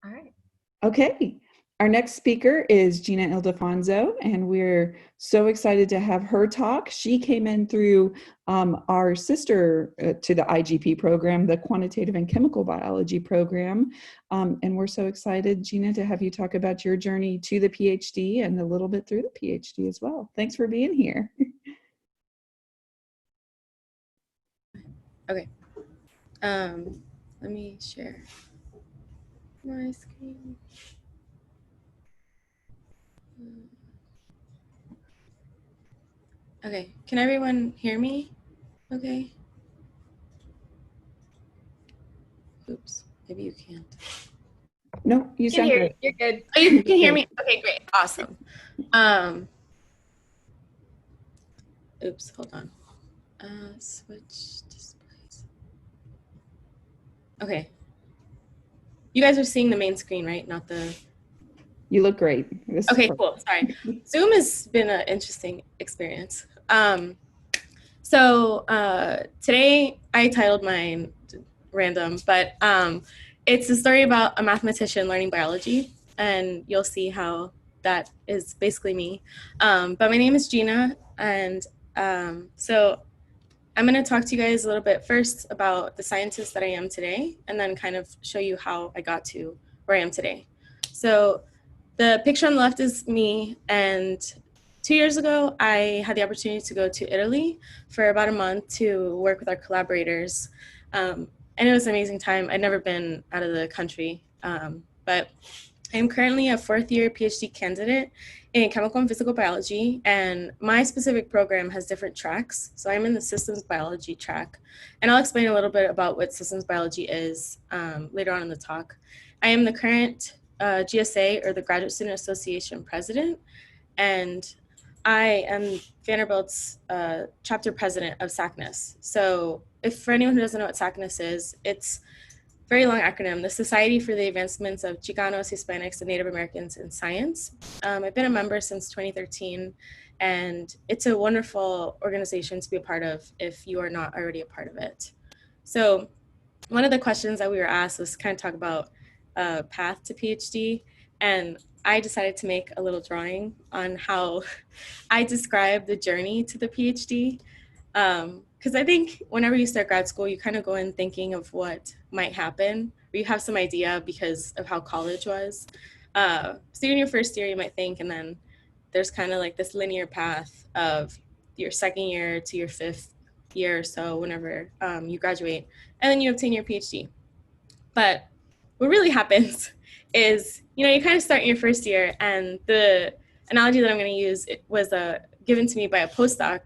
All right. Okay, our next speaker is Geena Ildefonso, and we're so excited to have her talk. She came in through our sister to the IGP program, the Quantitative and Chemical Biology program. And we're so excited, Geena, to have you talk about your journey to the PhD and a little bit through the PhD as well. Thanks for being here. Okay. Let me share my screen. Okay. Can everyone hear me? Okay. Oops. Maybe you can't. No, you sound great. You're good. Oh, you can hear me? Okay, great. Awesome. Oops, hold on. Switch displays. Okay. You guys are seeing the main screen, right? Not the... You look great. Okay, cool. Sorry. Zoom has been an interesting experience. So today I titled mine random, but it's a story about a mathematician learning biology, and you'll see how that is basically me. But my name is Geena, and so I'm going to talk to you guys a little bit first about the scientist that I am today, and then kind of show you how I got to where I am today. So the picture on the left is me, and 2 years ago, I had the opportunity to go to Italy for about a month to work with our collaborators. And it was an amazing time. I'd never been out of the country, but I'm currently a fourth-year PhD candidate in chemical and physical biology, and my specific program has different tracks. So I'm in the systems biology track, and I'll explain a little bit about what systems biology is later on in the talk. I am the current GSA, or the Graduate Student Association president, and I am Vanderbilt's chapter president of SACNAS. So if for anyone who doesn't know what SACNAS is, it's a very long acronym, the Society for the Advancements of Chicanos, Hispanics, and Native Americans in Science. I've been a member since 2013, and it's a wonderful organization to be a part of if you are not already a part of it. So one of the questions that we were asked was kind of talk about path to PhD, and I decided to make a little drawing on how I describe the journey to the PhD. Because I think whenever you start grad school, you kind of go in thinking of what might happen, or you have some idea because of how college was. So in your first year, you might think, and then there's kind of like this linear path of your second year to your fifth year or so whenever you graduate, and then you obtain your PhD. But what really happens is, you kind of start in your first year, and the analogy that I'm going to use was given to me by a postdoc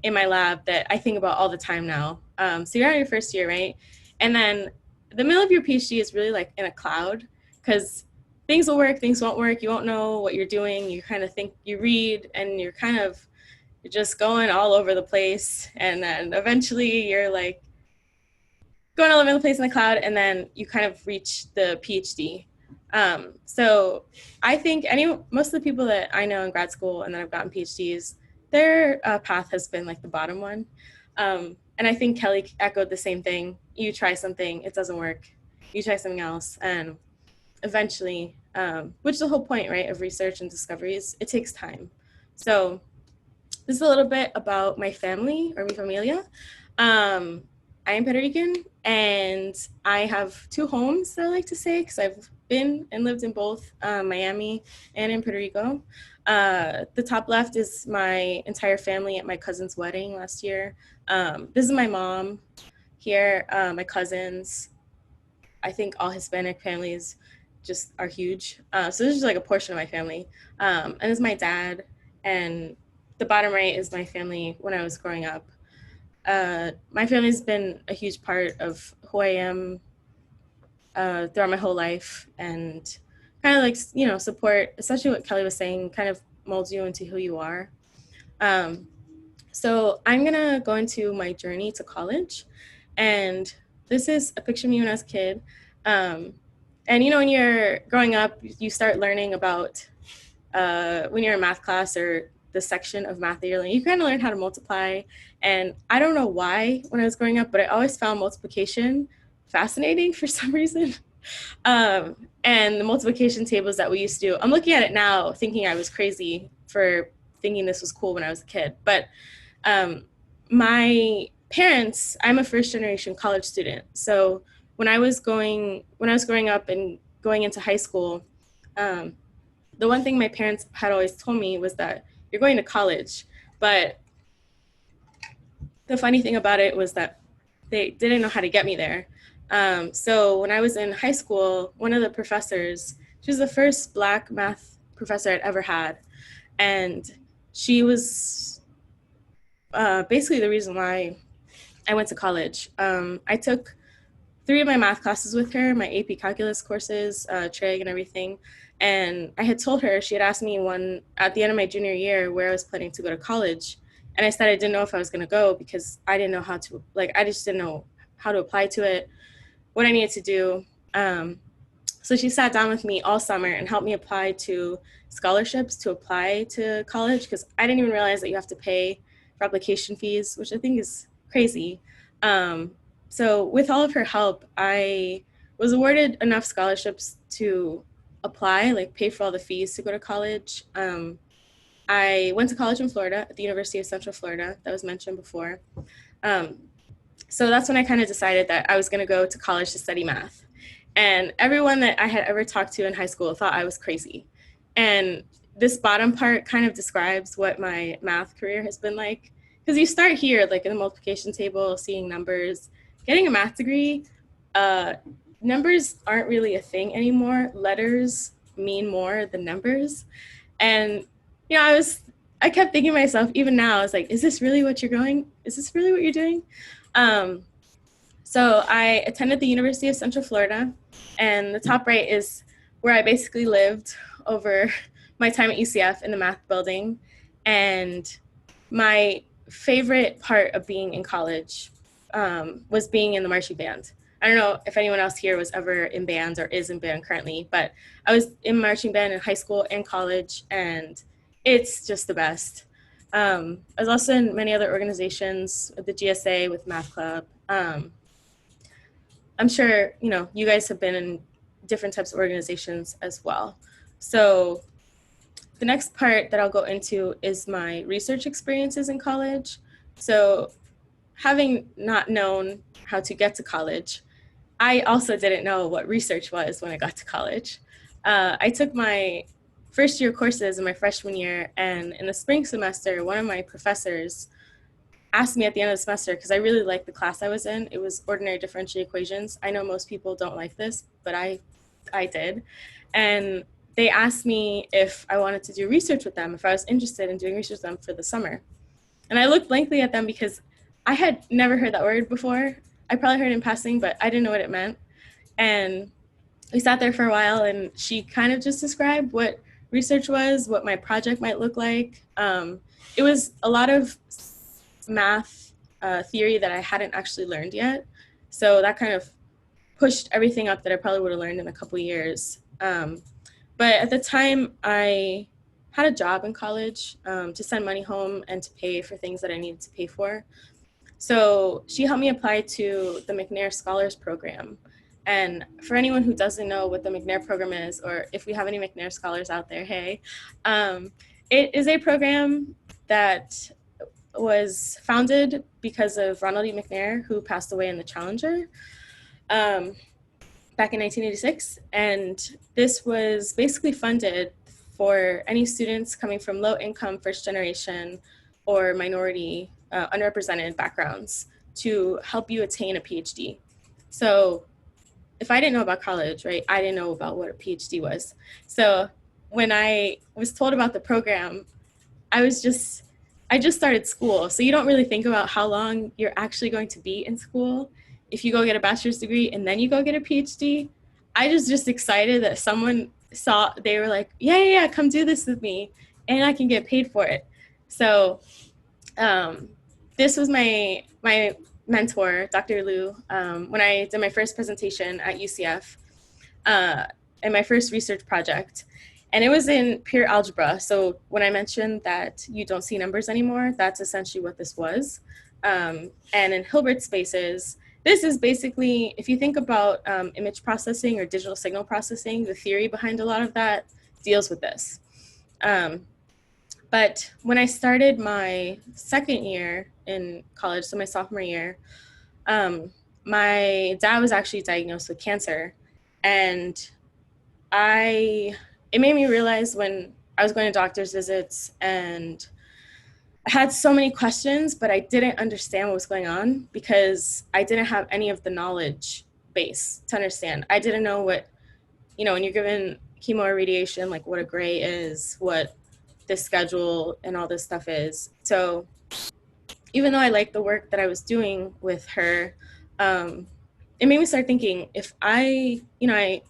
in my lab that I think about all the time now. So you're on your first year, right? And then the middle of your PhD is really like in a cloud, because things will work, things won't work. You won't know what you're doing. You kind of think, you read, and you're just going all over the place. And then eventually you're like going all over the place in the cloud, and then you kind of reach the PhD. So I think most of the people that I know in grad school and that have gotten PhDs, their path has been like the bottom one. And I think Kelly echoed the same thing. You try something, it doesn't work. You try something else, and eventually, which is the whole point, right, of research and discoveries, it takes time. So this is a little bit about my family, or mi familia. I am Puerto Rican, and I have two homes, that I like to say, because I've been and lived in both Miami and in Puerto Rico. The top left is my entire family at my cousin's wedding last year. This is my mom here, my cousins. I think all Hispanic families just are huge. So this is like a portion of my family. And this is my dad, and the bottom right is my family when I was growing up. My family's been a huge part of who I am throughout my whole life, and kind of like, support, especially what Kelly was saying, kind of molds you into who you are. So I'm gonna go into my journey to college, and this is a picture of me when I was a kid. And when you're growing up, you start learning about when you're in math class, or the section of math that you're learning, you kind of learn how to multiply. And I don't know why when I was growing up, but I always found multiplication fascinating for some reason. And the multiplication tables that we used to do, I'm looking at it now thinking I was crazy for thinking this was cool when I was a kid. But my parents, I'm a first generation college student. So when I was growing up and going into high school, the one thing my parents had always told me was that you're going to college. But the funny thing about it was that they didn't know how to get me there. So when I was in high school, one of the professors, she was the first Black math professor I'd ever had. And she was basically the reason why I went to college. I took 3 of my math classes with her, my AP calculus courses, trig and everything. And I had told her, she had asked me one at the end of my junior year where I was planning to go to college. And I said I didn't know if I was going to go because I didn't know how to, I just didn't know how to apply to it, what I needed to do. So she sat down with me all summer and helped me apply to scholarships to apply to college because I didn't even realize that you have to pay for application fees, which I think is crazy. So with all of her help, I was awarded enough scholarships to apply, like pay for all the fees to go to college. I went to college in Florida at the University of Central Florida, that was mentioned before. So that's when I kind of decided that I was going to go to college to study math. And everyone that I had ever talked to in high school thought I was crazy. And this bottom part kind of describes what my math career has been like. Because you start here, like in the multiplication table, seeing numbers. Getting a math degree, numbers aren't really a thing anymore. Letters mean more than numbers. And, you know, I kept thinking to myself, even now, I was like, is this really what you're going? Is this really what you're doing? So I attended the University of Central Florida, and the top right is where I basically lived over my time at UCF in the math building. And my favorite part of being in college was being in the marching band. I don't know if anyone else here was ever in bands or is in band currently, but I was in marching band in high school and college, and it's just the best. I was also in many other organizations, the GSA with Math Club. I'm sure, you know, you guys have been in different types of organizations as well. So the next part that I'll go into is my research experiences in college. So having not known how to get to college, I also didn't know what research was when I got to college. I took my first year courses in my freshman year, and in the spring semester, one of my professors asked me at the end of the semester, because I really liked the class I was in. It was ordinary differential equations. I know most people don't like this, but I did. And they asked me if I wanted to do research with them, if I was interested in doing research with them for the summer. And I looked blankly at them because I had never heard that word before. I probably heard it in passing, but I didn't know what it meant. And we sat there for a while, and she kind of just described what research was, what my project might look like. It was a lot of math theory that I hadn't actually learned yet. So that kind of pushed everything up that I probably would have learned in a couple of years. But at the time, I had a job in college to send money home and to pay for things that I needed to pay for. So she helped me apply to the McNair Scholars Program. And for anyone who doesn't know what the McNair program is, or if we have any McNair scholars out there, hey, it is a program that was founded because of Ronald E. McNair, who passed away in the Challenger back in 1986. And this was basically funded for any students coming from low income, first generation, or minority, underrepresented backgrounds to help you attain a PhD. So if I didn't know about college, right, I didn't know about what a PhD was. So when I was told about the program, I just started school. So you don't really think about how long you're actually going to be in school. If you go get a bachelor's degree and then you go get a PhD, I was just excited that someone saw, they were like, yeah, come do this with me and I can get paid for it. So this was my mentor, Dr. Liu, when I did my first presentation at UCF and my first research project. And it was in pure algebra. So when I mentioned that you don't see numbers anymore, that's essentially what this was. And in Hilbert spaces, this is basically, if you think about image processing or digital signal processing, the theory behind a lot of that deals with this. But when I started my second year in college, so my sophomore year, my dad was actually diagnosed with cancer. And it made me realize when I was going to doctor's visits and I had so many questions, but I didn't understand what was going on because I didn't have any of the knowledge base to understand. I didn't know what, when you're given chemo or radiation, like what a gray is, what this schedule and all this stuff is. So even though I liked the work that I was doing with her, it made me start thinking, if I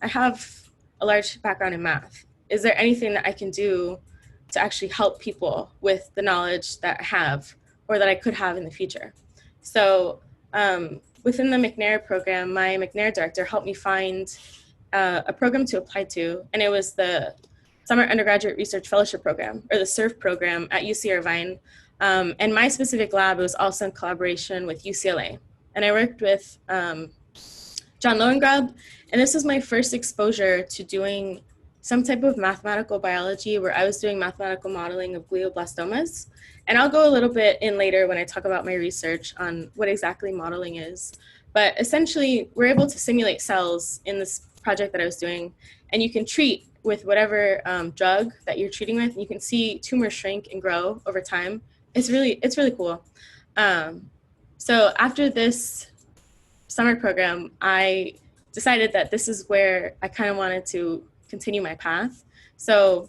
have a large background in math, is there anything that I can do to actually help people with the knowledge that I have or that I could have in the future? So within the McNair program, my McNair director helped me find a program to apply to, and it was the Summer Undergraduate Research Fellowship Program, or the SURF program at UC Irvine. And my specific lab was also in collaboration with UCLA. And I worked with John Lowengrab, and this was my first exposure to doing some type of mathematical biology where I was doing mathematical modeling of glioblastomas. And I'll go a little bit in later when I talk about my research on what exactly modeling is. But essentially, we're able to simulate cells in this project that I was doing, and you can treat with whatever drug that you're treating with, and you can see tumors shrink and grow over time. It's really cool. So after this summer program, I decided that this is where I kind of wanted to continue my path. So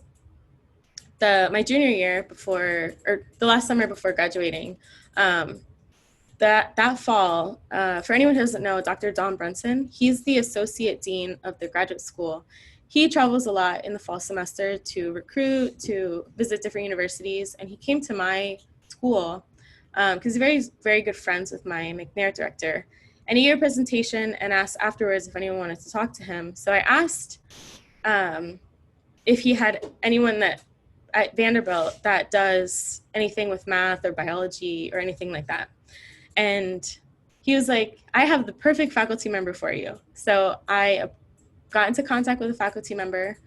my junior year or the last summer before graduating, that fall, for anyone who doesn't know, Dr. Don Brunson, he's the associate dean of the graduate school. He travels a lot in the fall semester to recruit, to visit different universities, and he came to my school because he's very, very good friends with my McNair director. And he gave a presentation and asked afterwards if anyone wanted to talk to him. So I asked if he had anyone at Vanderbilt that does anything with math or biology or anything like that. And he was like, I have the perfect faculty member for you. So I got into contact with a faculty member,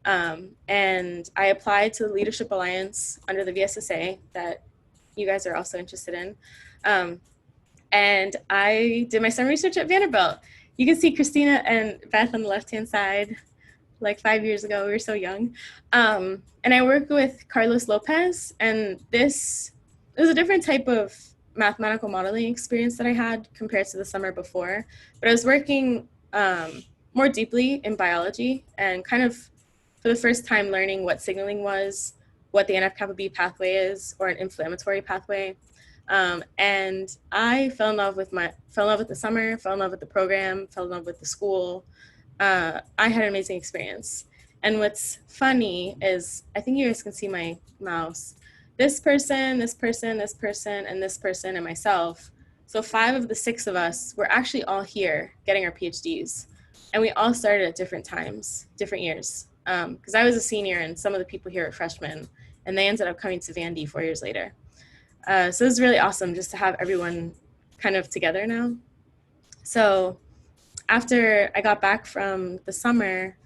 and I applied to the Leadership Alliance under the VSSA that you guys are also interested in. And I did my summer research at Vanderbilt. You can see Christina and Beth on the left-hand side. Like 5 years ago, we were so young. And I worked with Carlos Lopez, and it was a different type of mathematical modeling experience that I had compared to the summer before. But I was working more deeply in biology and kind of for the first time learning what signaling was, what the NF-kappa B pathway is, or an inflammatory pathway. And I fell in love with the summer, fell in love with the program, fell in love with the school. I had an amazing experience. And what's funny is, I think you guys can see my mouse. This person, this person, this person, and this person, and myself. So 5 of the 6 of us were actually all here getting our PhDs. And we all started at different times, different years. Because I was a senior and some of the people here are freshmen, and they ended up coming to Vandy 4 years later. So it was really awesome just to have everyone kind of together now. So after I got back from the summer,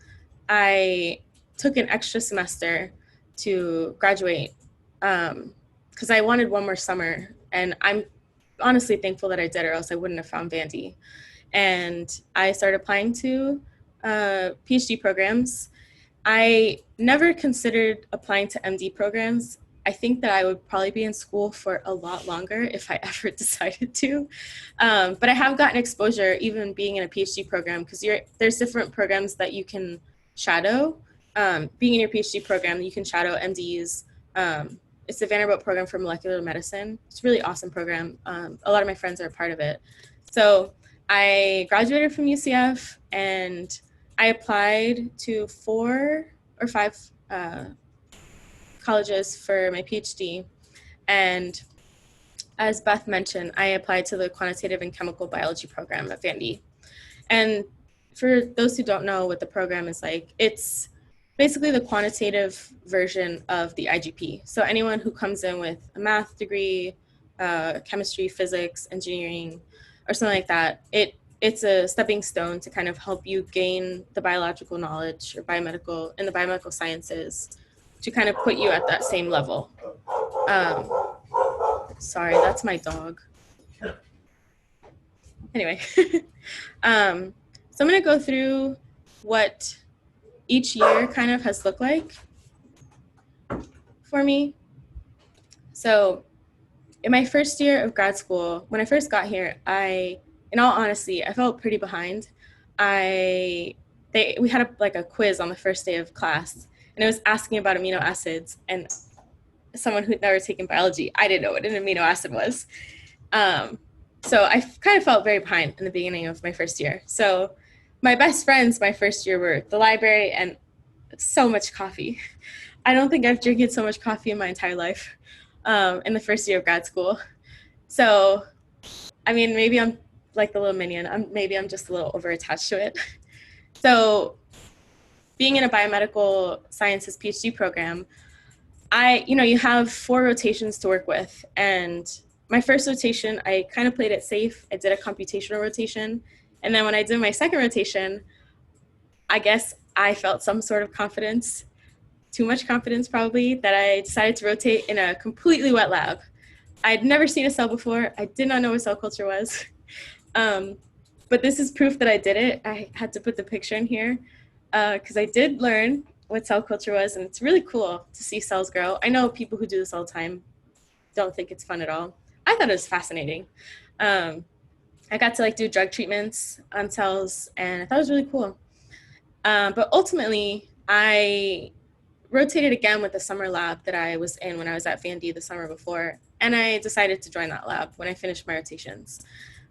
I took an extra semester to graduate because I wanted one more summer, and I'm honestly thankful that I did, or else I wouldn't have found Vandy. And I started applying to PhD programs. I never considered applying to MD programs. I think that I would probably be in school for a lot longer if I ever decided to. But I have gotten exposure even being in a PhD program, because there's different programs that you can shadow. Being in your PhD program, you can shadow MDs. It's the Vanderbilt program for molecular medicine. It's a really awesome program. A lot of my friends are a part of it. So I graduated from UCF and I applied to 4 or 5 colleges for my PhD. And as Beth mentioned, I applied to the quantitative and chemical biology program at Vandy. And for those who don't know what the program is like, it's basically the quantitative version of the IGP. So anyone who comes in with a math degree, chemistry, physics, engineering, or something like that, it's a stepping stone to kind of help you gain the biological knowledge or biomedical in the biomedical sciences to kind of put you at that same level. Um, sorry, that's my dog. Anyway, so I'm going to go through what each year kind of has looked like for me. So in my first year of grad school, when I first got here, in all honesty, I felt pretty behind. We had a quiz on the first day of class, and it was asking about amino acids. And someone who'd never taken biology, I didn't know what an amino acid was. So I kind of felt very behind in the beginning of my first year. So my best friends my first year were the library and so much coffee. I don't think I've drinking so much coffee in my entire life in the first year of grad school. So, I mean, maybe I'm like the little minion. Maybe I'm just a little over-attached to it. So being in a biomedical sciences PhD program, you have 4 rotations to work with. And my first rotation, I kind of played it safe. I did a computational rotation. And then when I did my second rotation, I guess I felt some sort of confidence, too much confidence probably, that I decided to rotate in a completely wet lab. I'd never seen a cell before. I did not know what cell culture was. But this is proof that I did it. I had to put the picture in here because I did learn what cell culture was, and it's really cool to see cells grow. I know people who do this all the time don't think it's fun at all. I thought it was fascinating. I got to do drug treatments on cells, and I thought it was really cool. But ultimately, I rotated again with the summer lab that I was in when I was at Vandy the summer before, and I decided to join that lab when I finished my rotations.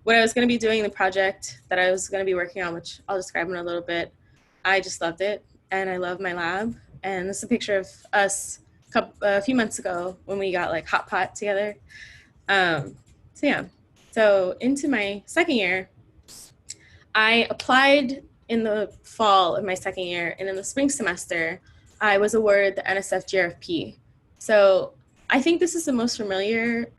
What I was going to be doing, the project that I was going to be working on, which I'll describe in a little bit, I just loved it, and I love my lab. And this is a picture of us a few months ago when we got hot pot together. So into my second year, I applied in the fall of my second year, and in the spring semester, I was awarded the NSF GRFP. So I think this is the most familiar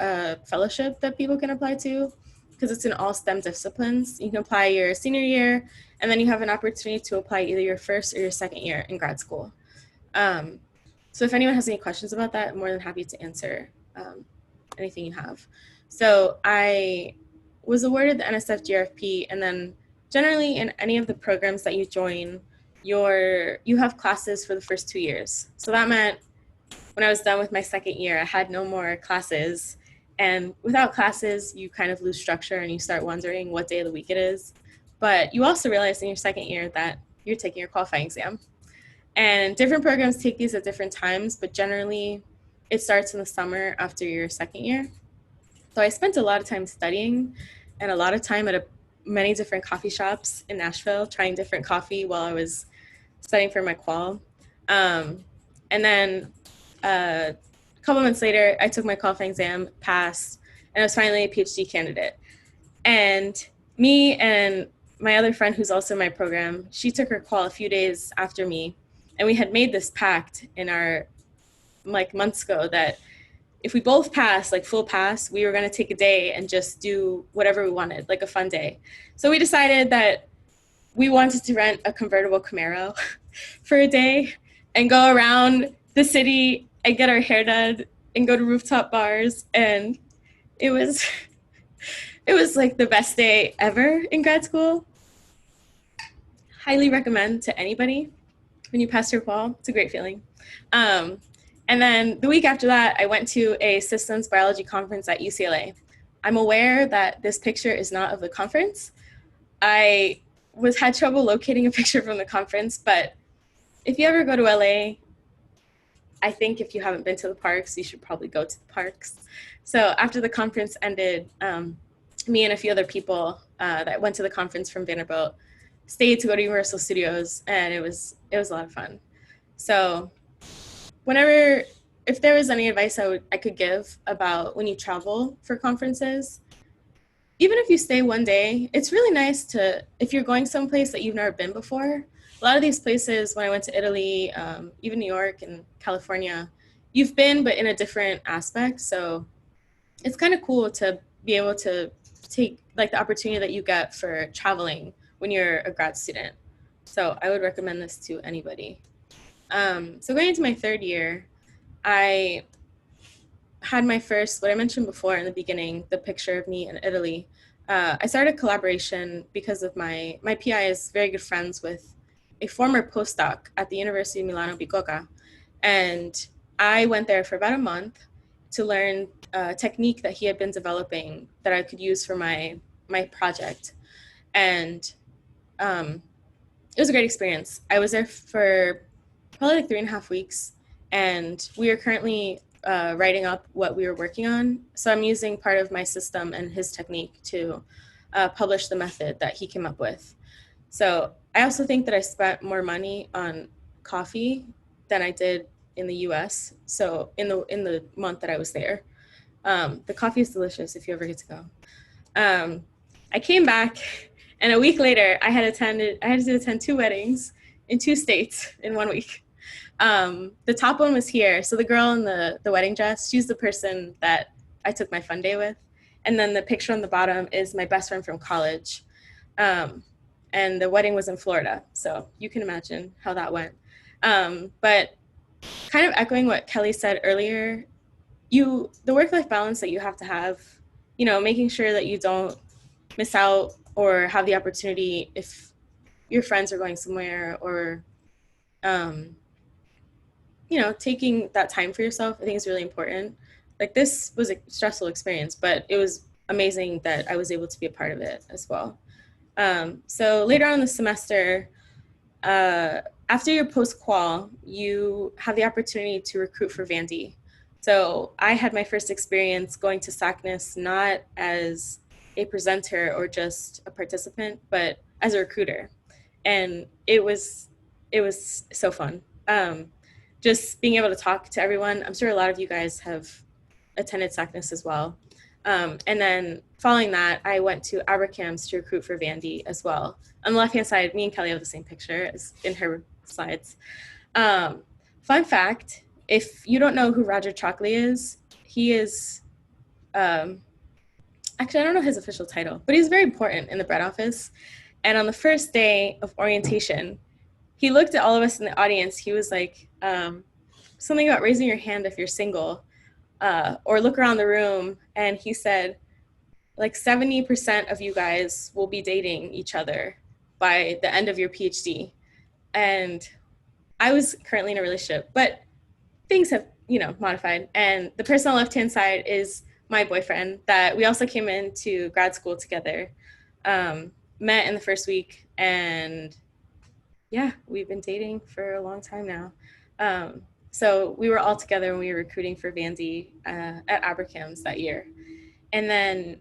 fellowship that people can apply to because it's in all STEM disciplines. You can apply your senior year, and then you have an opportunity to apply either your first or your second year in grad school. So if anyone has any questions about that, I'm more than happy to answer anything you have. So I was awarded the NSF GRFP, and then generally in any of the programs that you join, you have classes for the first 2 years. So that meant when I was done with my second year, I had no more classes. And without classes, you kind of lose structure and you start wondering what day of the week it is. But you also realize in your second year that you're taking your qualifying exam. And different programs take these at different times, but generally it starts in the summer after your second year. So I spent a lot of time studying and a lot of time at many different coffee shops in Nashville, trying different coffee while I was studying for my qual. And then a couple months later, I took my qualifying exam, passed, and I was finally a PhD candidate. And me and my other friend, who's also in my program, she took her qual a few days after me, and we had made this pact in our months ago that if we both passed, full pass, we were going to take a day and just do whatever we wanted, a fun day. So we decided that we wanted to rent a convertible Camaro for a day and go around the city and get our hair done and go to rooftop bars. And it was the best day ever in grad school. Highly recommend to anybody when you pass your qual. It's a great feeling. And then the week after that, I went to a systems biology conference at UCLA. I'm aware that this picture is not of the conference. I had trouble locating a picture from the conference, but if you ever go to LA, I think if you haven't been to the parks, you should probably go to the parks. So after the conference ended, me and a few other people that went to the conference from Vanderbilt stayed to go to Universal Studios, and it was a lot of fun. So if there was any advice I could give about when you travel for conferences, even if you stay one day, it's really nice if you're going someplace that you've never been before. A lot of these places, when I went to Italy, even New York and California, you've been, but in a different aspect. So it's kind of cool to be able to take like the opportunity that you get for traveling when you're a grad student. So I would recommend this to anybody. So going into my third year, I had my first, what I mentioned before in the beginning, the picture of me in Italy. I started a collaboration because of my PI is very good friends with a former postdoc at the University of Milano Bicocca. And I went there for about a month to learn a technique that he had been developing that I could use for my project. And it was a great experience. I was there for probably like 3.5 weeks, and we are currently writing up what we were working on. So I'm using part of my system and his technique to publish the method that he came up with. So I also think that I spent more money on coffee than I did in the U.S. So in the month that I was there, the coffee is delicious if you ever get to go. I came back, and a week later, I had to attend 2 weddings in 2 states in 1 week. The top one was here. So the girl in the wedding dress, she's the person that I took my fun day with. And then the picture on the bottom is my best friend from college. And the wedding was in Florida. So you can imagine how that went. But kind of echoing what Kelly said earlier, the work-life balance that you have to have, making sure that you don't miss out or have the opportunity if your friends are going somewhere, or taking that time for yourself, I think is really important. Like, this was a stressful experience, but it was amazing that I was able to be a part of it as well. So later on in the semester, after your post-qual, you have the opportunity to recruit for Vandy. So I had my first experience going to SACNAS not as a presenter or just a participant, but as a recruiter. And it was so fun. Just being able to talk to everyone. I'm sure a lot of you guys have attended SACNAS as well. And then following that, I went to Abercams to recruit for Vandy as well. On the left-hand side, me and Kelly have the same picture as in her slides. Fun fact, if you don't know who Roger Chalkley is, he is, actually, I don't know his official title, but he's very important in the bread office. And on the first day of orientation, he looked at all of us in the audience. He was like, something about raising your hand if you're single, or look around the room. And he said, like 70% of you guys will be dating each other by the end of your PhD. And I was currently in a relationship, but things have, modified. And the person on the left-hand side is my boyfriend that we also came into grad school together, met in the first week, and yeah, we've been dating for a long time now. So we were all together when we were recruiting for Vandy at Abercams that year. And then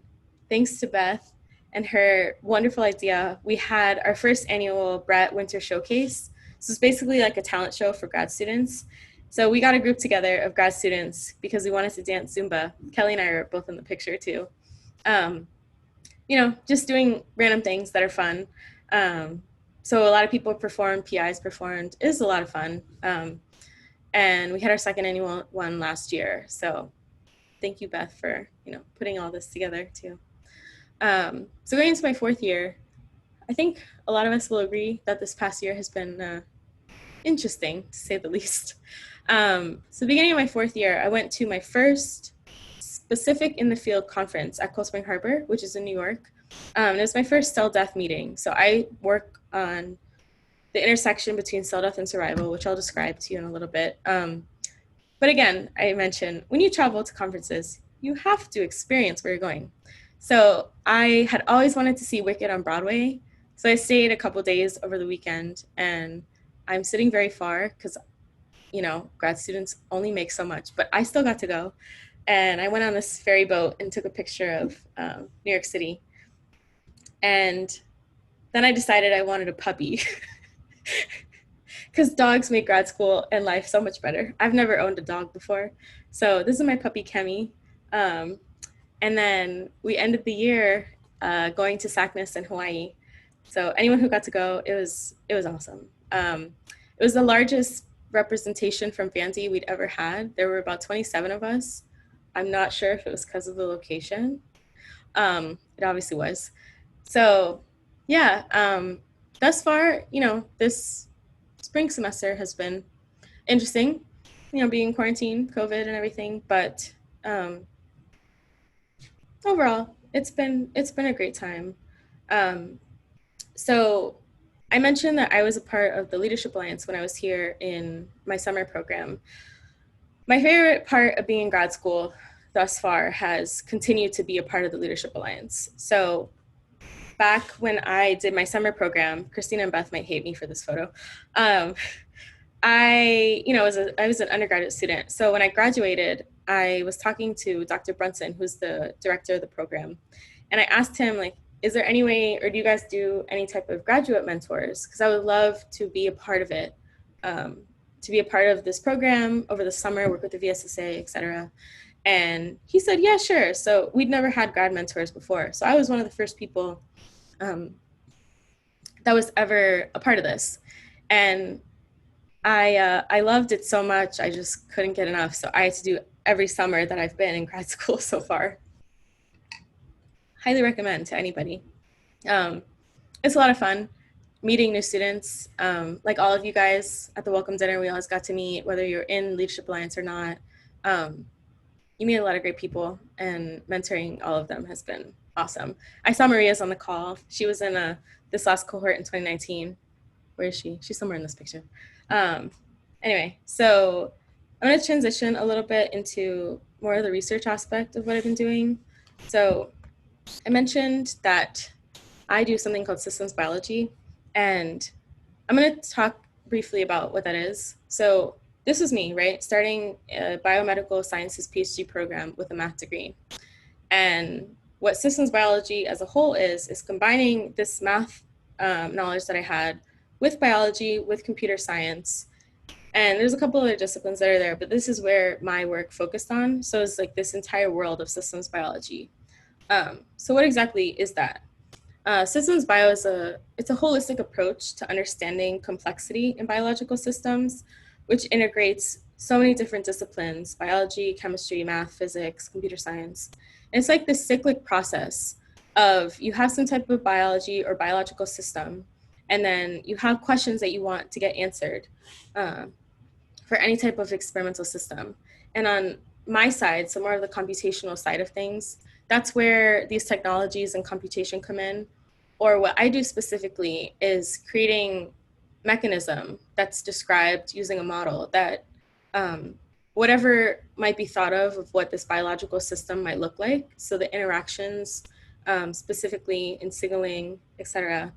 thanks to Beth and her wonderful idea, we had our first annual Brett Winter Showcase. So it's basically like a talent show for grad students. So we got a group together of grad students because we wanted to dance Zumba. Kelly and I are both in the picture too. Just doing random things that are fun. So a lot of people performed, PIs performed. It was a lot of fun. And we had our second annual one last year. So thank you, Beth, for putting all this together too. So going into my fourth year, I think a lot of us will agree that this past year has been interesting, to say the least. So beginning of my fourth year, I went to my first specific in the field conference at Cold Spring Harbor, which is in New York. It was my first cell death meeting. So I work on the intersection between cell death and survival, which I'll describe to you in a little bit. But again, I mentioned when you travel to conferences, you have to experience where you're going. So I had always wanted to see Wicked on Broadway. So I stayed a couple days over the weekend, and I'm sitting very far because, grad students only make so much, but I still got to go. And I went on this ferry boat and took a picture of New York City. And then I decided I wanted a puppy because dogs make grad school and life so much better. I've never owned a dog before. So this is my puppy, Kemi. And then we ended the year going to SACNAS in Hawaii. So anyone who got to go, it was awesome. It was the largest representation from Vandy we'd ever had. There were about 27 of us. I'm not sure if it was because of the location. It obviously was. So yeah, thus far, this spring semester has been interesting, being quarantined, COVID and everything, but overall, it's been a great time. Um, so I mentioned that I was a part of the Leadership Alliance when I was here in my summer program. My favorite part of being in grad school thus far has continued to be a part of the Leadership Alliance. So back when I did my summer program, Christina and Beth might hate me for this photo. Um, I was an undergraduate student. So when I graduated, I was talking to Dr. Brunson, who's the director of the program, and I asked him, like, is there any way, or do you guys do any type of graduate mentors? Because I would love to be a part of it, to be a part of this program over the summer, work with the VSSA, et cetera. And he said, yeah, sure. So we'd never had grad mentors before. So I was one of the first people that was ever a part of this. And I loved it so much, I just couldn't get enough. So I had to do every summer that I've been in grad school so far. Highly recommend to anybody. It's a lot of fun meeting new students. Like all of you guys at the welcome dinner, we always got to meet, whether you're in Leadership Alliance or not. You meet a lot of great people, and mentoring all of them has been awesome. I saw Maria's on the call. She was in this last cohort in 2019. Where is she? She's somewhere in this picture. Anyway, so I'm going to transition a little bit into more of the research aspect of what I've been doing. So I mentioned that I do something called systems biology, and I'm going to talk briefly about what that is. So this was me, right? Starting a biomedical sciences PhD program with a math degree. And what systems biology as a whole is combining this math knowledge that I had with biology, with computer science. And there's a couple other disciplines that are there, but this is where my work focused on. So it's like this entire world of systems biology. So what exactly is that? Systems bio it's a holistic approach to understanding complexity in biological systems, which integrates so many different disciplines: biology, chemistry, math, physics, computer science. And it's like this cyclic process of you have some type of biology or biological system, and then you have questions that you want to get answered for any type of experimental system. And on my side, so more of the computational side of things, that's where these technologies and computation come in. Or what I do specifically is creating mechanism that's described using a model that whatever might be thought of what this biological system might look like. So the interactions, specifically in signaling, et cetera.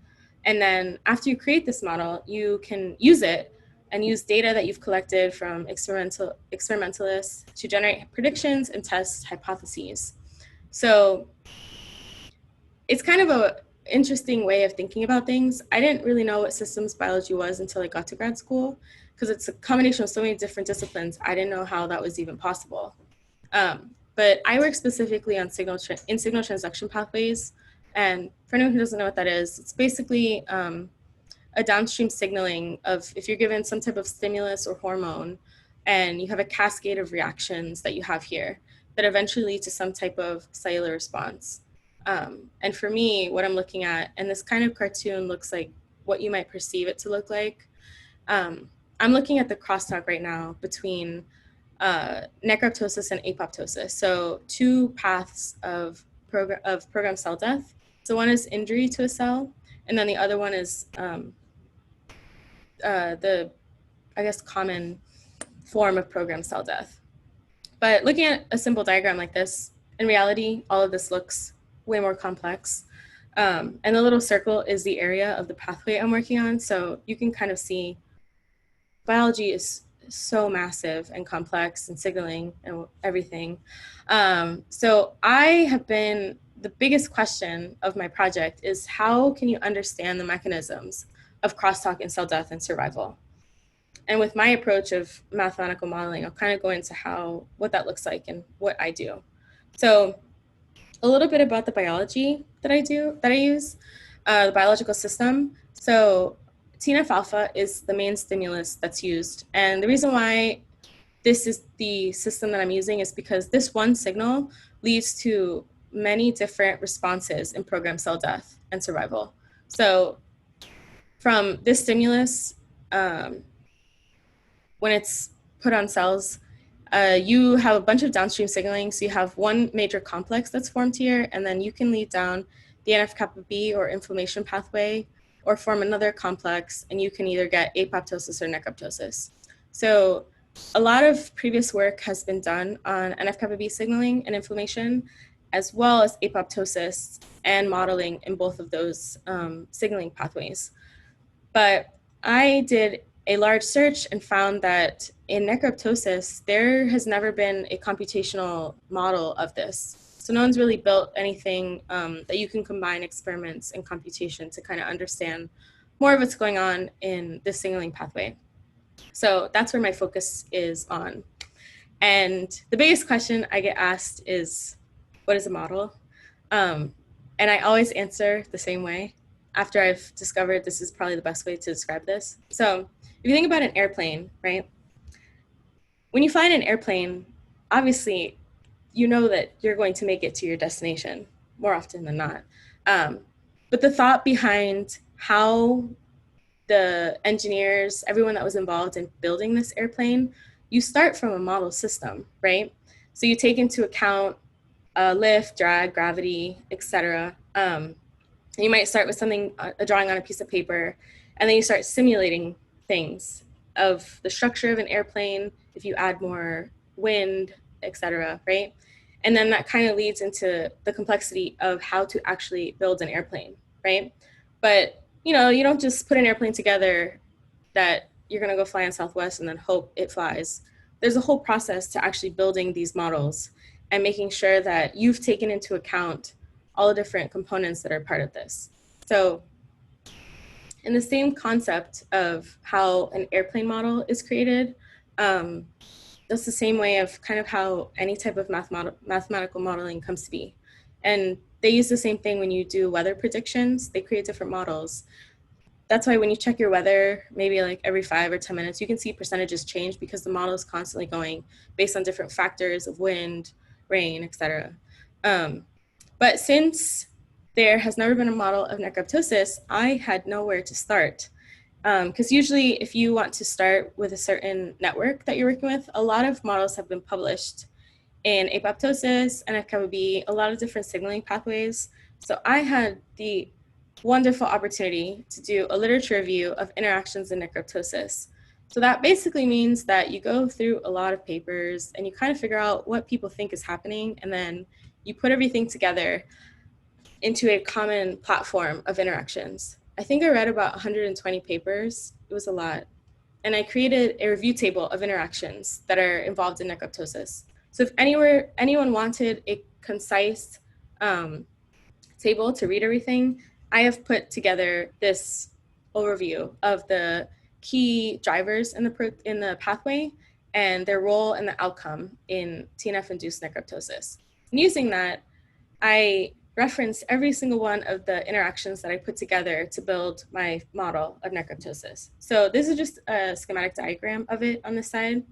And then after you create this model, you can use it and use data that you've collected from experimentalists to generate predictions and test hypotheses. So it's kind of a interesting way of thinking about things. I didn't really know what systems biology was until I got to grad school, because it's a combination of so many different disciplines. I didn't know how that was even possible. But I work specifically on signal transduction pathways. And for anyone who doesn't know what that is, it's basically a downstream signaling of if you're given some type of stimulus or hormone, and you have a cascade of reactions that you have here that eventually lead to some type of cellular response. And for me, what I'm looking at, and this kind of cartoon looks like what you might perceive it to look like. I'm looking at the crosstalk right now between necroptosis and apoptosis. So two paths of programmed cell death. So one is injury to a cell, and then the other one is the, I guess, common form of programmed cell death. But looking at a simple diagram like this, in reality, all of this looks way more complex. And the little circle is the area of the pathway I'm working on. So you can kind of see biology is so massive and complex, and signaling and everything. So the biggest question of my project is, how can you understand the mechanisms of crosstalk in cell death and survival? And with my approach of mathematical modeling, I'll kind of go into what that looks like and what I do. So a little bit about the biology that I use, the biological system. So TNF-alpha is the main stimulus that's used. And the reason why this is the system that I'm using is because this one signal leads to many different responses in programmed cell death and survival. So from this stimulus, when it's put on cells, you have a bunch of downstream signaling. So you have one major complex that's formed here, and then you can lead down the NF-kappa B or inflammation pathway, or form another complex, and you can either get apoptosis or necroptosis. So a lot of previous work has been done on NF-kappa B signaling and inflammation, as well as apoptosis and modeling in both of those signaling pathways. But I did a large search and found that in necroptosis, there has never been a computational model of this. So no one's really built anything that you can combine experiments and computation to kind of understand more of what's going on in the signaling pathway. So that's where my focus is on. And the biggest question I get asked is, what is a model? And I always answer the same way after I've discovered this is probably the best way to describe this. So if you think about an airplane, right? When you fly in an airplane, obviously, you know that you're going to make it to your destination more often than not. But the thought behind how the engineers, everyone that was involved in building this airplane, you start from a model system, right? So you take into account lift, drag, gravity, etc. You might start with something, a drawing on a piece of paper, and then you start simulating things of the structure of an airplane, if you add more wind, etc., right? And then that kind of leads into the complexity of how to actually build an airplane, right? But, you know, you don't just put an airplane together that you're going to go fly in Southwest and then hope it flies. There's a whole process to actually building these models and making sure that you've taken into account all the different components that are part of this. So in the same concept of how an airplane model is created, that's the same way of kind of how any type of mathematical modeling comes to be. And they use the same thing when you do weather predictions. They create different models. That's why when you check your weather, maybe like every 5 or 10 minutes, you can see percentages change because the model is constantly going based on different factors of wind, rain, etc. But since there has never been a model of necroptosis, I had nowhere to start. Because usually if you want to start with a certain network that you're working with, a lot of models have been published in apoptosis, NF-kappa B, a lot of different signaling pathways. So I had the wonderful opportunity to do a literature review of interactions in necroptosis. So that basically means that you go through a lot of papers and you kind of figure out what people think is happening, and then you put everything together into a common platform of interactions. I think I read about 120 papers. It was a lot. And I created a review table of interactions that are involved in necroptosis. So if anyone wanted a concise table to read everything, I have put together this overview of the key drivers in the pathway and their role and the outcome in TNF-induced necroptosis. And using that, I reference every single one of the interactions that I put together to build my model of necroptosis. So this is just a schematic diagram of it on this side.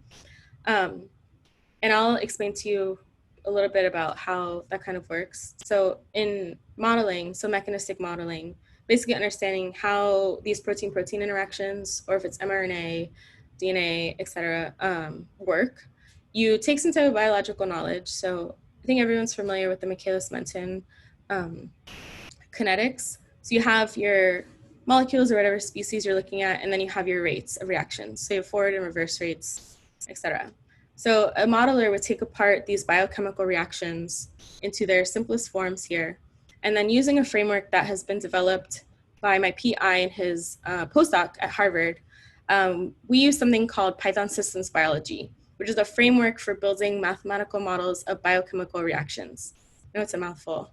And I'll explain to you a little bit about how that kind of works. So in modeling, so mechanistic modeling, basically understanding how these protein-protein interactions, or if it's mRNA, DNA, et cetera, work, you take some type of biological knowledge. So I think everyone's familiar with the Michaelis-Menten kinetics. So you have your molecules or whatever species you're looking at, and then you have your rates of reactions. So you have forward and reverse rates, et cetera. So a modeler would take apart these biochemical reactions into their simplest forms here, and then using a framework that has been developed by my PI and his postdoc at Harvard, we use something called Python Systems Biology, which is a framework for building mathematical models of biochemical reactions. I know it's a mouthful.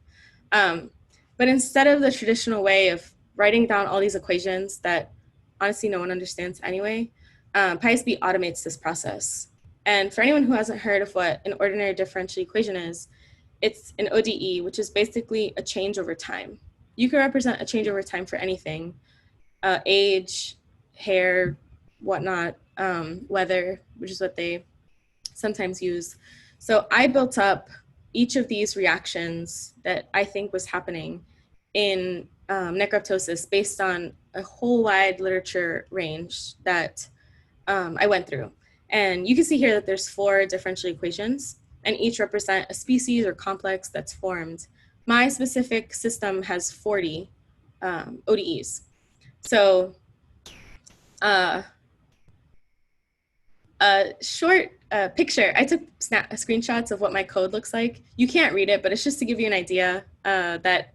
But instead of the traditional way of writing down all these equations that honestly no one understands anyway, PySB automates this process. And for anyone who hasn't heard of what an ordinary differential equation is, it's an ODE, which is basically a change over time. You can represent a change over time for anything, age, hair, whatnot, weather, which is what they sometimes use. So I built up each of these reactions that I think was happening in necroptosis based on a whole wide literature range that I went through. And you can see here that there's 4 differential equations, and each represent a species or complex that's formed. My specific system has 40 ODEs. So a short picture, I took screenshots of what my code looks like. You can't read it, but it's just to give you an idea that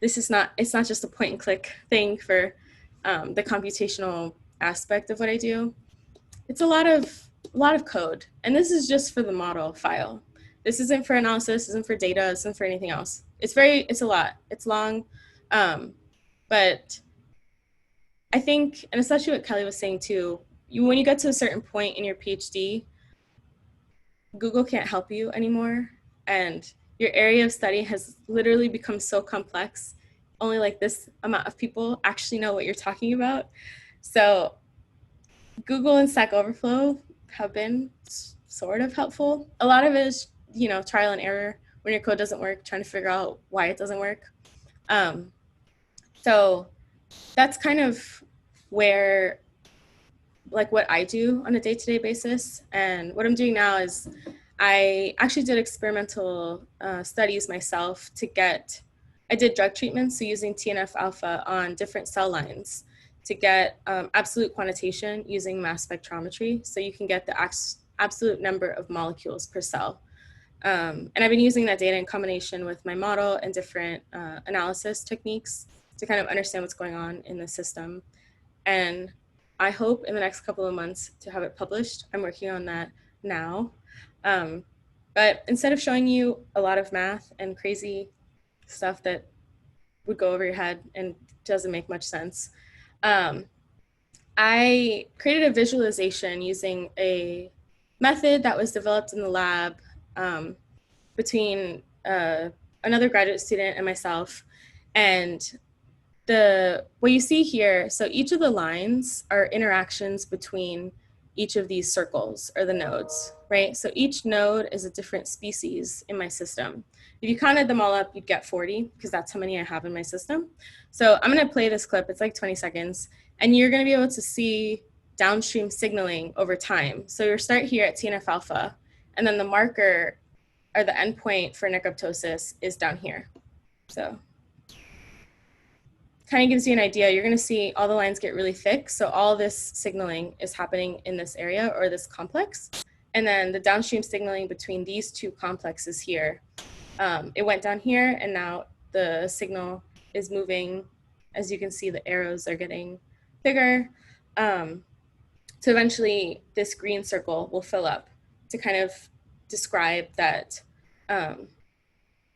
it's not just a point and click thing for the computational aspect of what I do. It's a lot of code, and this is just for the model file. This isn't for analysis, isn't for data, isn't for anything else. It's a lot. It's long, but I think, and especially what Kelly was saying too, when you get to a certain point in your PhD, Google can't help you anymore, and your area of study has literally become so complex. Only like this amount of people actually know what you're talking about. So Google and Stack Overflow have been sort of helpful. A lot of it is, trial and error when your code doesn't work, trying to figure out why it doesn't work. So that's kind of where, like, what I do on a day-to-day basis. And what I'm doing now is I actually did experimental studies myself I did drug treatments, so using TNF alpha on different cell lines to get absolute quantitation using mass spectrometry, so you can get the absolute number of molecules per cell. And I've been using that data in combination with my model and different analysis techniques to kind of understand what's going on in the system. And I hope in the next couple of months to have it published. I'm working on that now. But instead of showing you a lot of math and crazy stuff that would go over your head and doesn't make much sense, I created a visualization using a method that was developed in the lab between another graduate student and myself. And what you see here, so each of the lines are interactions between each of these circles or the nodes, right? So each node is a different species in my system. If you counted them all up, you'd get 40, because that's how many I have in my system. So I'm gonna play this clip, it's like 20 seconds, and you're gonna be able to see downstream signaling over time. So you start here at TNF alpha, and then the marker or the endpoint for necroptosis is down here. So kind of gives you an idea. You're going to see all the lines get really thick. So all this signaling is happening in this area or this complex. And then the downstream signaling between these 2 complexes here, it went down here, and now the signal is moving. As you can see, the arrows are getting bigger. So eventually this green circle will fill up to kind of describe that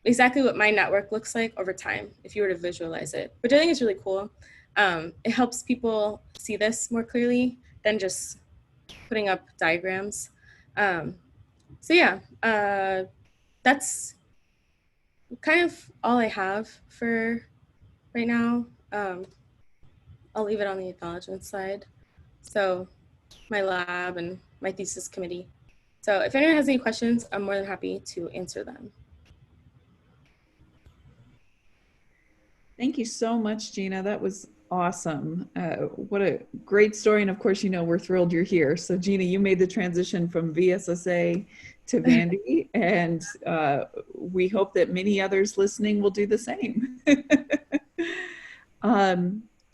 exactly what my network looks like over time, if you were to visualize it, which I think is really cool. It helps people see this more clearly than just putting up diagrams. So yeah, that's kind of all I have for right now. I'll leave it on the acknowledgement slide. So my lab and my thesis committee. So if anyone has any questions, I'm more than happy to answer them. Thank you so much, Geena. That was awesome. What a great story. And of course, we're thrilled you're here. So Geena, you made the transition from VSSA to Vandy, and we hope that many others listening will do the same.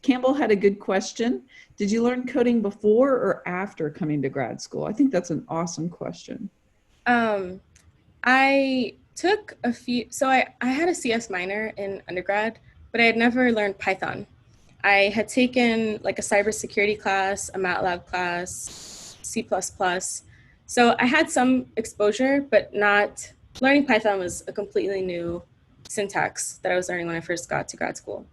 Campbell had a good question. Did you learn coding before or after coming to grad school? I think that's an awesome question. I took a few, so I had a CS minor in undergrad, but I had never learned Python. I had taken like a cybersecurity class, a MATLAB class, C++. So I had some exposure, but not, learning Python was a completely new syntax that I was learning when I first got to grad school.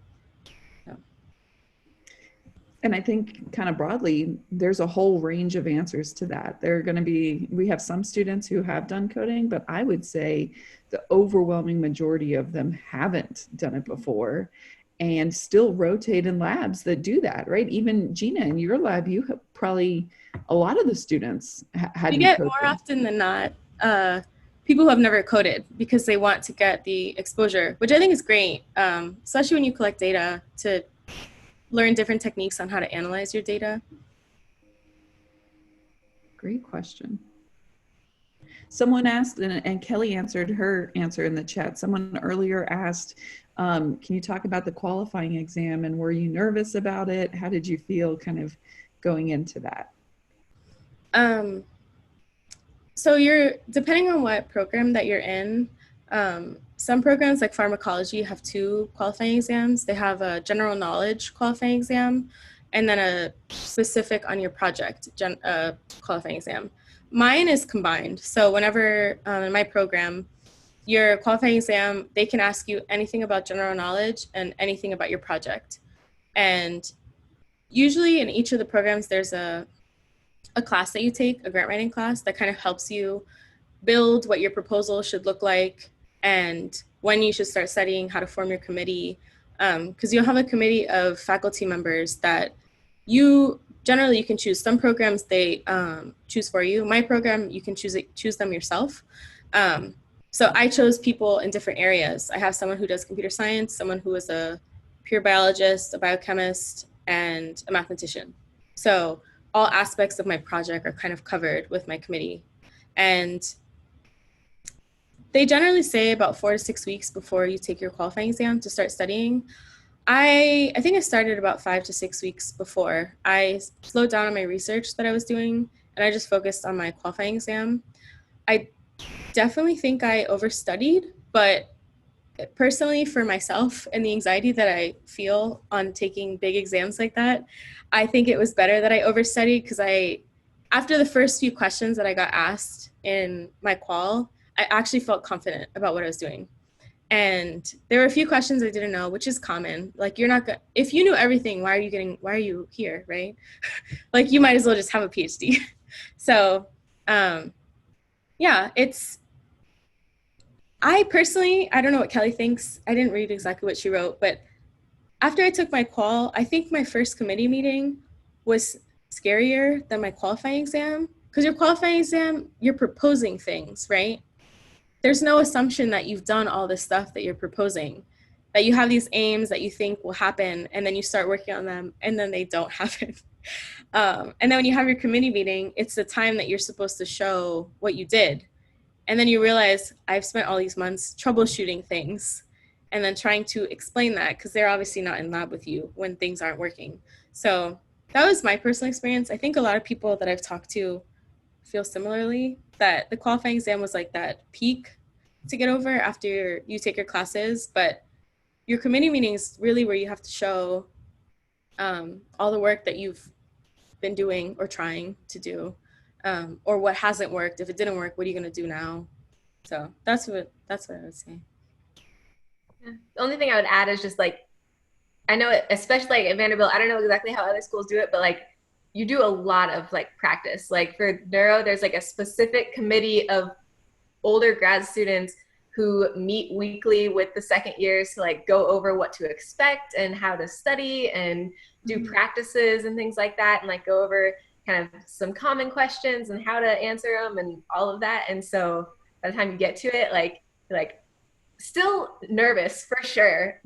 And I think kind of broadly, there's a whole range of answers to that. We have some students who have done coding, but I would say the overwhelming majority of them haven't done it before and still rotate in labs that do that, right? Even Geena, in your lab, you have probably, a lot of the students hadn't You get coded. more often than not, people who have never coded because they want to get the exposure, which I think is great, especially when you collect data to learn different techniques on how to analyze your data. Great question. Someone asked, and Kelly answered her answer in the chat. Someone earlier asked, can you talk about the qualifying exam, and were you nervous about it? How did you feel kind of going into that? So depending on what program that you're in, some programs like pharmacology have 2 qualifying exams. They have a general knowledge qualifying exam and then a specific on your project qualifying exam. Mine is combined. So whenever in my program, your qualifying exam, they can ask you anything about general knowledge and anything about your project. And usually in each of the programs, there's a class that you take, a grant writing class that kind of helps you build what your proposal should look like and when you should start studying, how to form your committee. Because you'll have a committee of faculty members that you can choose. Some programs they choose for you. My program, you can choose them yourself. So I chose people in different areas. I have someone who does computer science, someone who is a pure biologist, a biochemist, and a mathematician. So all aspects of my project are kind of covered with my committee. And they generally say about 4 to 6 weeks before you take your qualifying exam to start studying. I think I started about 5 to 6 weeks before. I slowed down on my research that I was doing, and I just focused on my qualifying exam. I definitely think I overstudied, but personally for myself and the anxiety that I feel on taking big exams like that, I think it was better that I overstudied because after the first few questions that I got asked in my qual, I actually felt confident about what I was doing. And there were a few questions I didn't know, which is common. Like if you knew everything, why are you here, right? Like you might as well just have a PhD. So yeah, I personally, I don't know what Kelly thinks. I didn't read exactly what she wrote, but after I took my qual, I think my first committee meeting was scarier than my qualifying exam. Because your qualifying exam, you're proposing things, right? There's no assumption that you've done all this stuff that you're proposing, that you have these aims that you think will happen, and then you start working on them, and then they don't happen. And then when you have your committee meeting, it's the time that you're supposed to show what you did. And then you realize I've spent all these months troubleshooting things and then trying to explain that because they're obviously not in lab with you when things aren't working. So that was my personal experience. I think a lot of people that I've talked to feel similarly, that the qualifying exam was like that peak to get over after you take your classes, but your committee meeting is really where you have to show all the work that you've been doing or trying to do, or what hasn't worked. If it didn't work, what are you going to do now? So that's what I would say. Yeah. The only thing I would add is just like, I know especially like at Vanderbilt, I don't know exactly how other schools do it, but like you do a lot of like practice. Like for neuro, there's like a specific committee of older grad students who meet weekly with the second years to like go over what to expect and how to study and do practices and things like that, and like go over kind of some common questions and how to answer them and all of that. And so by the time you get to it, like you're like still nervous for sure,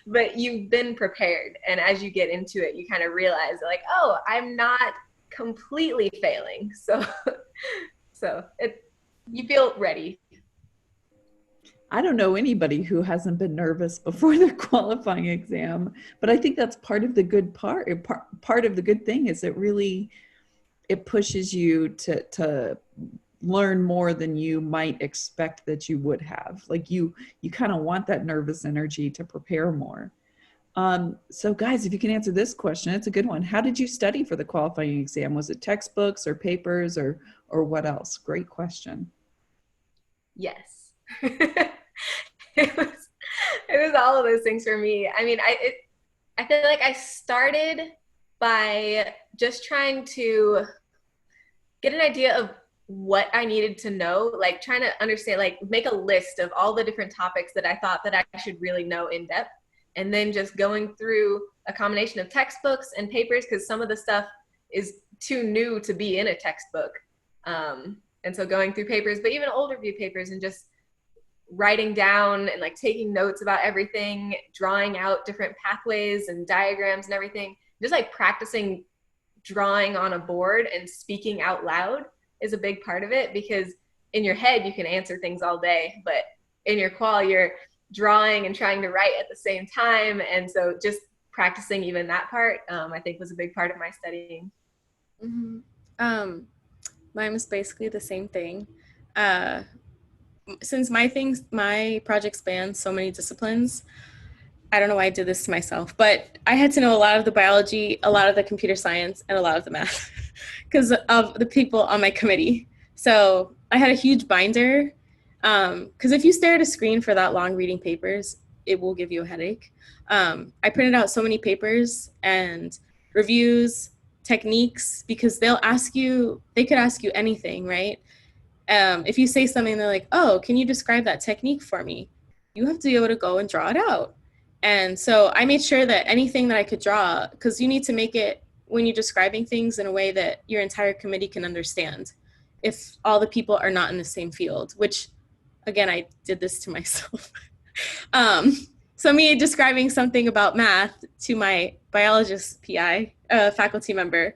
but you've been prepared. And as you get into it, you kind of realize like, oh, I'm not completely failing. So you feel ready. I don't know anybody who hasn't been nervous before their qualifying exam, but I think that's part of the good part of the good thing is it pushes you to learn more than you might expect that you would have. Like you kind of want that nervous energy to prepare more. So guys, if you can answer this question, it's a good one. How did you study for the qualifying exam? Was it textbooks or papers or what else? Great question. Yes. it was all of those things for me. I mean, I feel like I started by just trying to get an idea of what I needed to know, like trying to understand, like make a list of all the different topics that I thought that I should really know in depth. And then just going through a combination of textbooks and papers, because some of the stuff is too new to be in a textbook. And so going through papers, but even older review papers, and just writing down and like taking notes about everything, drawing out different pathways and diagrams and everything, just like practicing drawing on a board and speaking out loud is a big part of it, because in your head you can answer things all day, but in your qual you're drawing and trying to write at the same time. And so just practicing even that part, I think was a big part of my studying. Mm-hmm. Mine was basically the same thing. Since my project spans so many disciplines, I don't know why I did this to myself, but I had to know a lot of the biology, a lot of the computer science, and a lot of the math because of the people on my committee. So I had a huge binder, because if you stare at a screen for that long reading papers, it will give you a headache. I printed out so many papers and reviews, techniques, because they could ask you anything, right? If you say something, they're like, oh, can you describe that technique for me? You have to be able to go and draw it out. And so I made sure that anything that I could draw, because you need to make it when you're describing things in a way that your entire committee can understand if all the people are not in the same field, which again, I did this to myself. um, so me describing something about math to my biologist PI, faculty member,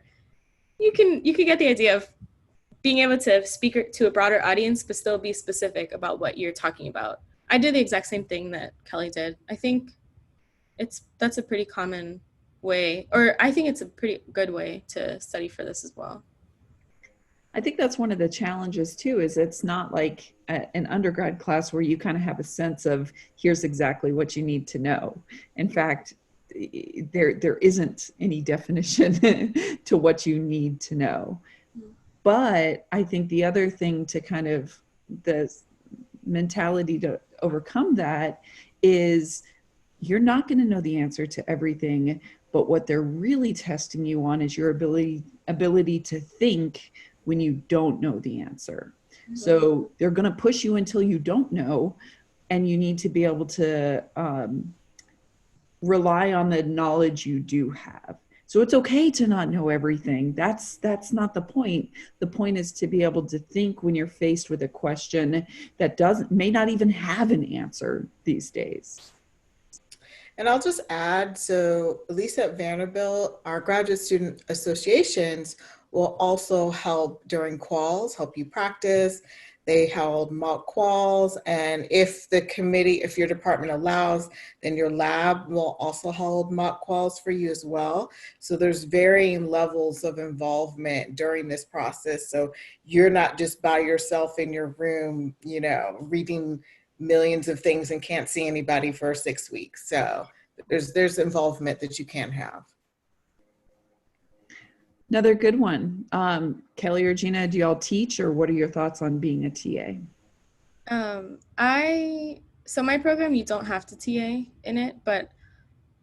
you can get the idea of being able to speak to a broader audience, but still be specific about what you're talking about. I did the exact same thing that Kelly did. I think that's a pretty common way, or I think it's a pretty good way to study for this as well. I think that's one of the challenges too, is it's not like an undergrad class where you kind of have a sense of here's exactly what you need to know. In fact, there isn't any definition to what you need to know. But I think the other thing to kind of the mentality to overcome that is you're not going to know the answer to everything, but what they're really testing you on is your ability to think when you don't know the answer. Mm-hmm. So they're going to push you until you don't know, and you need to be able to rely on the knowledge you do have. So it's okay to not know everything. That's not the point. The point is to be able to think when you're faced with a question that may not even have an answer these days. And I'll just add, so at least at Vanderbilt, our graduate student associations will also help during quals, help you practice. They held mock quals, and if your department allows, then your lab will also hold mock quals for you as well. So there's varying levels of involvement during this process. So you're not just by yourself in your room, reading millions of things and can't see anybody for 6 weeks. So there's involvement that you can have. Another good one. Kelly or Geena, do y'all teach, or what are your thoughts on being a TA? So my program, you don't have to TA in it, but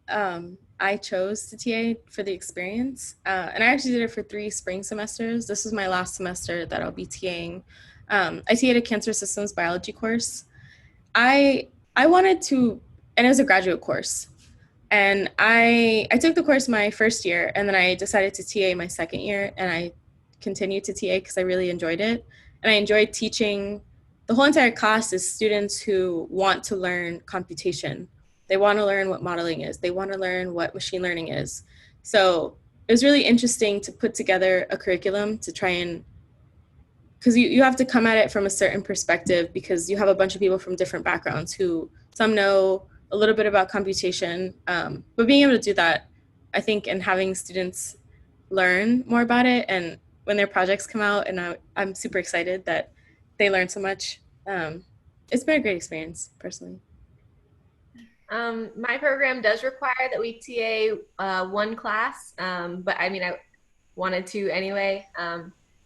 I chose to TA for the experience. And I actually did it for 3 spring semesters. This is my last semester that I'll be TAing. I TA'd a cancer systems biology course. I wanted to, and it was a graduate course. And I took the course my first year, and then I decided to TA my second year, and I continued to TA because I really enjoyed it. And I enjoyed teaching. The whole entire class is students who want to learn computation. They want to learn what modeling is. They want to learn what machine learning is. So it was really interesting to put together a curriculum to try and, because you have to come at it from a certain perspective, because you have a bunch of people from different backgrounds who some know a little bit about computation, but being able to do that, I think, and having students learn more about it, and when their projects come out, and I'm super excited that they learn so much. It's been a great experience, personally. My program does require that we TA 1 class, but I mean, I wanted to anyway.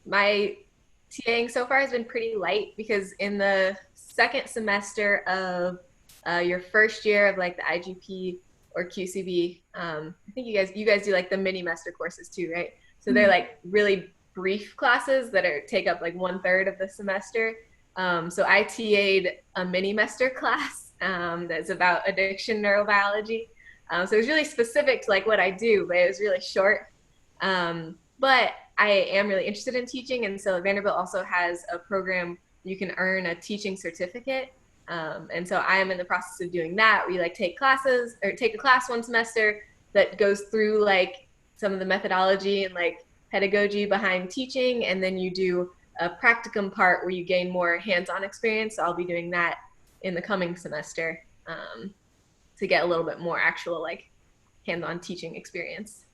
My TAing so far has been pretty light, because in the second semester of your first year of like the IGP or QCB, I think you guys do like the mini-mester courses too, right? So they're like really brief classes that take up like 1/3 of the semester. So I TA'd a mini-mester class that's about addiction neurobiology. So it was really specific to like what I do, but it was really short. But I am really interested in teaching, and so Vanderbilt also has a program you can earn a teaching certificate. And so I am in the process of doing that, where you like take classes or take a class one semester that goes through like some of the methodology and like pedagogy behind teaching, and then you do a practicum part where you gain more hands-on experience. So I'll be doing that in the coming semester to get a little bit more actual like hands-on teaching experience.